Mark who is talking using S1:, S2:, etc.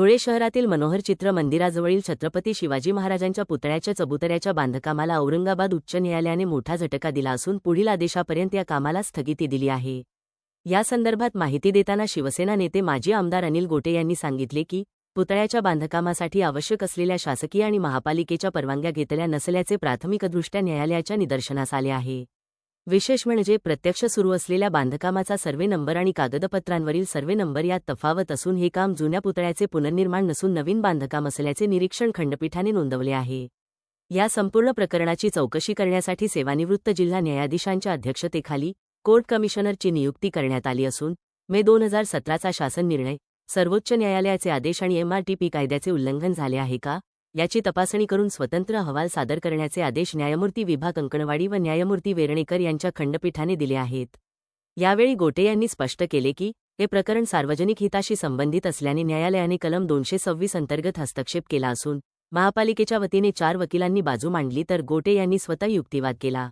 S1: धुळे शहरातील मनोहर चित्र मंदिराजवळील छत्रपती शिवाजी महाराजांच्या पुतळ्याच्या चबुतऱ्याच्या बांधकामाला औरंगाबाद उच्च न्यायालयाने मोठा झटका दिला असून पुढील आदेशापर्यंत या कामाला स्थगिती दिली आहे। या संदर्भात माहिती देताना शिवसेना नेते माजी आमदार अनिल गोटे यांनी सांगितले की पुतळ्याच्या बांधकामासाठी आवश्यक असलेल्या शासकीय आणि महापालिकेच्या परवानग्या घेतल्या नसल्याचे प्राथमिकदृष्ट्या न्यायालयाच्या निदर्शनास आले आहे। विशेष म्हणजे प्रत्यक्ष सुरू असलेल्या बांधकामाचा सर्वे नंबर आणि कागदपत्रांवरील सर्वे नंबर यात तफावत असून हे काम जुन्या पुतळ्याचे पुनर्निर्माण नसून नवीन बांधकाम असल्याचे निरीक्षण खंडपीठाने नोंदवले आहे। या संपूर्ण प्रकरणाची चौकशी करण्यासाठी सेवानिवृत्त जिल्हा न्यायाधीशांच्या अध्यक्षतेखाली कोर्ट कमिशनरची नियुक्ती करण्यात आली असून मे 2017चा शासन निर्णय, सर्वोच्च न्यायालयाचे आदेश आणि MRTP कायद्याचे उल्लंघन झाले आहे का याची तपासणी करून स्वतंत्र अहवाल सादर करण्याचे आदेश न्यायमूर्ती विभा कंकणवाडी व न्यायमूर्ती वेर्णेकर यांच्या खंडपीठाने दिले आहेत। यावेळी गोटे यांनी स्पष्ट केले की हे प्रकरण सार्वजनिक हिताशी संबंधित असल्याने न्यायालयाने कलम 226 अंतर्गत हस्तक्षेप केला असून महापालिकेच्या वतीने 4 वकिलांनी बाजू मांडली तर गोटे यांनी स्वतः युक्तिवाद केला।